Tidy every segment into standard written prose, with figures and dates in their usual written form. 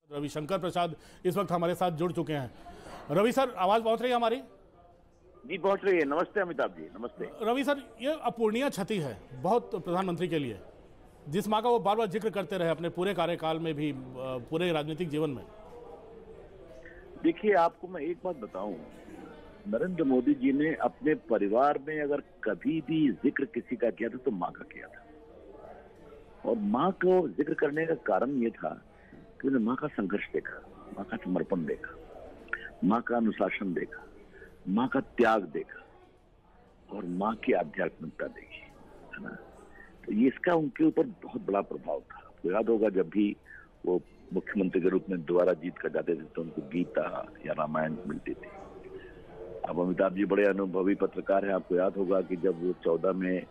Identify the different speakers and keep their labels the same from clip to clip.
Speaker 1: रविशंकर प्रसाद इस वक्त हमारे साथ जुड़ चुके हैं। रवि सर, आवाज पहुंच रही है हमारी?
Speaker 2: जी पहुंच रही है। नमस्ते अमिताभ जी। नमस्ते
Speaker 1: रवि सर, ये अपूर्णीय क्षति है बहुत प्रधानमंत्री के लिए, जिस माँ का वो बार बार जिक्र करते रहे अपने पूरे कार्यकाल में भी, पूरे राजनीतिक जीवन में।
Speaker 2: देखिए, आपको मैं एक बात बताऊं, नरेंद्र मोदी जी ने अपने परिवार में अगर कभी भी जिक्र किसी का किया था तो माँ का किया था। और माँ को जिक्र करने का कारण ये था कि उन्हें माँ का संघर्ष देखा, माँ का समर्पण देखा, माँ का अनुशासन देखा, माँ का त्याग देखा और माँ की आध्यात्मिकता देखी, है ना। तो ये इसका उनके ऊपर बहुत बड़ा प्रभाव था। आपको याद होगा जब भी वो मुख्यमंत्री के रूप में दोबारा जीत कर जाते थे तो उनको गीता या रामायण मिलती थी। अब अमिताभ जी बड़े अनुभवी पत्रकार हैं। आपको याद होगा कि जब वो 14 में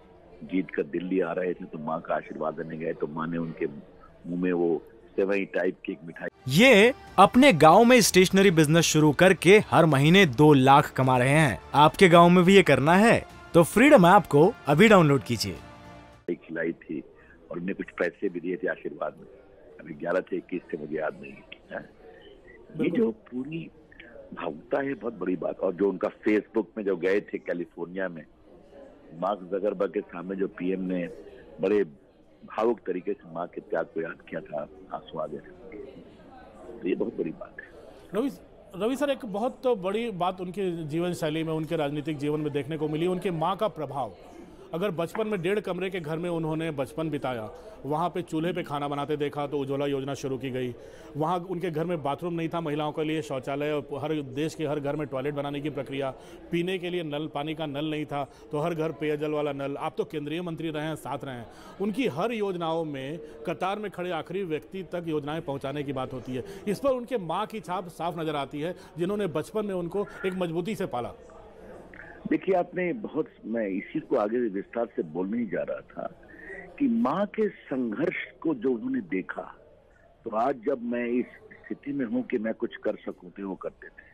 Speaker 2: जीत कर दिल्ली आ रहे थे तो माँ का आशीर्वाद देने गए तो माँ ने उनके मुंह में वो सेवई टाइप की एक मिठाई।
Speaker 3: ये अपने गांव में स्टेशनरी बिजनेस शुरू करके हर महीने 2 लाख कमा रहे हैं। आपके गांव में भी ये करना है तो फ्रीडम ऐप को अभी डाउनलोड कीजिए।
Speaker 2: खिलाई थी और उन्हें कुछ पैसे भी दिए थे आशीर्वाद में। अभी 11 से 21 थे, मुझे याद नहीं है। ये जो पूरी भावुकता है बहुत बड़ी बात। और जो उनका फेसबुक में जो गए थे कैलिफोर्निया में, मार्क ज़करबर्ग के सामने जो पीएम ने बड़े भावुक तरीके से माँ के त्याग को याद किया था, आंसू आ गए थे। तो ये बहुत बड़ी बात है।
Speaker 1: रवि सर, एक बहुत बड़ी बात उनके जीवन शैली में, उनके राजनीतिक जीवन में देखने को मिली, उनके माँ का प्रभाव। अगर बचपन में 1.5 कमरे के घर में उन्होंने बचपन बिताया, वहाँ पे चूल्हे पे खाना बनाते देखा तो उज्ज्वला योजना शुरू की गई। वहाँ उनके घर में बाथरूम नहीं था, महिलाओं के लिए शौचालय, और हर देश के हर घर में टॉयलेट बनाने की प्रक्रिया, पीने के लिए नल, पानी का नल नहीं था तो हर घर पेयजल वाला नल। आप तो केंद्रीय मंत्री रहे हैं, साथ रहे हैं, उनकी हर योजनाओं में कतार में खड़े आखिरी व्यक्ति तक योजनाएं पहुँचाने की बात होती है। इस पर उनके माँ की छाप साफ नजर आती है, जिन्होंने बचपन में उनको एक मजबूती से पाला।
Speaker 2: देखिए, आपने बहुत, मैं इसी को आगे विस्तार से बोलने ही जा रहा था कि माँ के संघर्ष को जो उन्होंने देखा, तो आज जब मैं इस स्थिति में हूं कि मैं कुछ कर सकूं तो वो करते थे।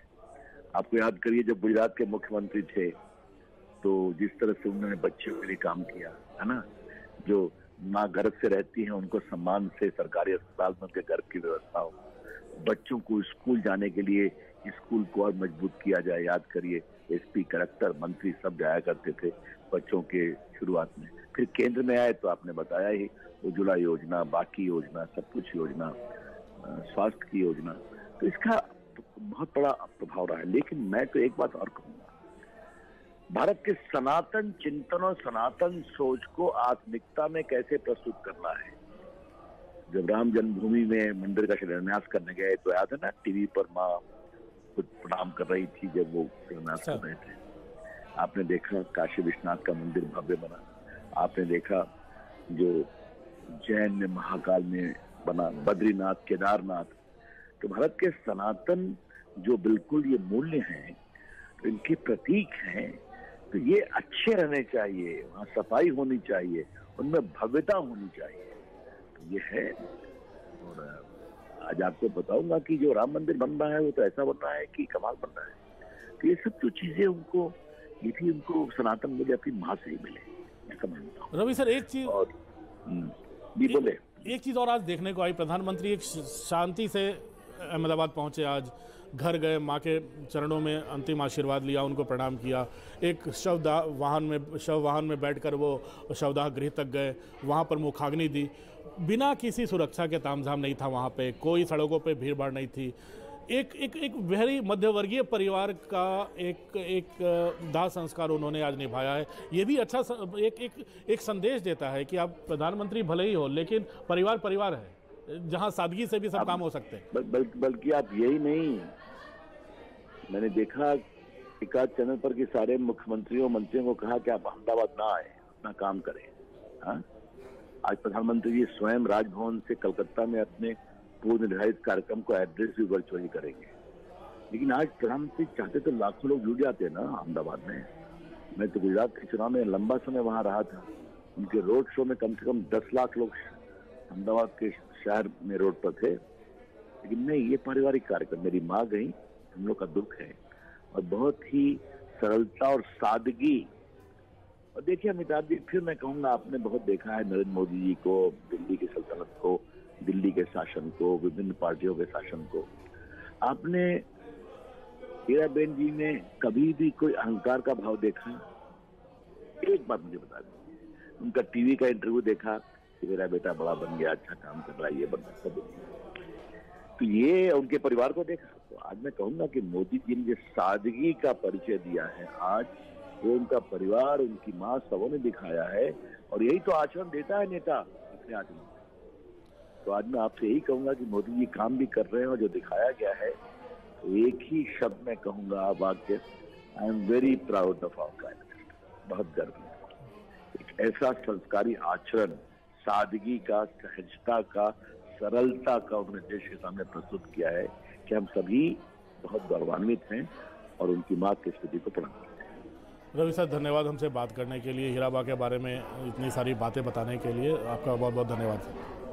Speaker 2: आपको याद करिए, जब गुजरात के मुख्यमंत्री थे तो जिस तरह से उन्होंने बच्चों के लिए काम किया, है ना। जो माँ गर्भ से रहती है उनको सम्मान से सरकारी अस्पताल में उनके गर्भ की व्यवस्था हो, बच्चों को स्कूल जाने के लिए स्कूल को और मजबूत किया जाए। याद करिए, एसपी, कलेक्टर, मंत्री सब जाया करते थे बच्चों के शुरुआत में। फिर केंद्र में आए तो आपने बताया ही, उज्ज्वला योजना, बाकी योजना, सब कुछ योजना, स्वास्थ्य की योजना। तो इसका बहुत बड़ा प्रभाव रहा है। लेकिन मैं तो एक बात और कहूंगा, भारत के सनातन चिंतन और सनातन सोच को आत्मिकता में कैसे प्रस्तुत करना है। जब राम जन्मभूमि में मंदिर का शिलान्यास करने गए तो याद है ना, टीवी पर माँ कुछ प्रणाम कर रही थी जब वो शिलान्यास कर रहे थे। आपने देखा काशी विश्वनाथ का मंदिर भव्य बना। आपने देखा जो जैन में महाकाल में बना, बद्रीनाथ, केदारनाथ। तो भारत के सनातन जो बिल्कुल ये मूल्य हैं, तो इनके प्रतीक हैं, तो ये अच्छे रहने चाहिए, वहाँ सफाई होनी चाहिए, उनमें भव्यता होनी चाहिए। तो ये है। और आज आपको बताऊंगा कि जो राम मंदिर बन रहा है वो तो ऐसा बन रहा है कि कमाल बन रहा है। तो ये सब जो चीजें उनको, ये भी उनको सनातन मूल्य अपनी माँ से ही मिले, मैं समझता हूँ।
Speaker 1: रवि सर, एक चीज
Speaker 2: और भी बोले,
Speaker 1: एक चीज और आज देखने को आई, प्रधानमंत्री एक शांति से अहमदाबाद पहुंचे, आज घर गए, माँ के चरणों में अंतिम आशीर्वाद लिया, उनको प्रणाम किया। एक शव वाहन में बैठकर वो शवदाह गृह तक गए, वहाँ पर मुखाग्नि दी। बिना किसी सुरक्षा के तामझाम नहीं था वहाँ पे, कोई सड़कों पे भीड़ भाड़ नहीं थी। एक वेरी मध्यवर्गीय परिवार का एक दाह संस्कार उन्होंने आज निभाया है। ये भी अच्छा एक संदेश देता है कि आप प्रधानमंत्री भले ही हो लेकिन परिवार परिवार है, जहाँ सादगी से भी सब काम हो सकते हैं।
Speaker 2: बल्कि आप यही नहीं, मैंने देखा एकाध चैनल पर कि सारे मुख्यमंत्रियों मंत्रियों को कहा कि आप अहमदाबाद ना आए, अपना काम करें। हाँ, आज प्रधानमंत्री जी स्वयं राजभवन से कलकत्ता में अपने पूर्व निर्धारित कार्यक्रम को एड्रेस भी वर्चुअली करेंगे। लेकिन आज प्रधानमंत्री चाहते तो लाखों लोग जुड़ जाते हैं ना अहमदाबाद में। मैं तो गुजरात के चुनाव में लंबा समय वहां रहा था, उनके रोड शो में कम से कम 10 लाख लोग अहमदाबाद के शहर में रोड पर थे। लेकिन नहीं, ये पारिवारिक कार्यक्रम, मेरी माँ गई, हम लोग का दुख है। और बहुत ही सरलता और सादगी। और देखिए अमिताभ जी, फिर मैं कहूँगा, आपने बहुत देखा है नरेंद्र मोदी जी को, दिल्ली की सल्तनत को दिल्ली के शासन को, विभिन्न पार्टियों के शासन को। आपने हीराबेन जी में कभी भी कोई अहंकार का भाव देखा? एक बात मुझे बता दें, उनका टीवी का इंटरव्यू देखा कि मेरा बेटा बड़ा बन गया, अच्छा काम कर रहा है, ये बन रहा है, तो ये उनके परिवार को देखा। तो आज मैं कहूंगा कि मोदी जी ने जो सादगी का परिचय दिया है, आज वो उनका परिवार, उनकी माँ, सबों ने दिखाया है, और यही तो आचरण देता है नेता अपने आचरण। तो आज मैं आपसे यही कहूंगा कि मोदी जी काम भी कर रहे हैं, और जो दिखाया गया है, तो एक ही शब्द में कहूंगा, वाक्य, I am very proud of our prime minister. बहुत गर्व है। एक ऐसा संस्कारी आचरण, सादगी का, सहजता का, सरलता का उन्होंने देश के सामने प्रस्तुत किया है कि हम सभी बहुत गौरवान्वित हैं और उनकी मां की स्थिति को प्रणाम करते हैं।
Speaker 1: रवि सर, धन्यवाद हमसे बात करने के लिए, हीराबा के बारे में इतनी सारी बातें बताने के लिए। आपका बहुत बहुत धन्यवाद सर।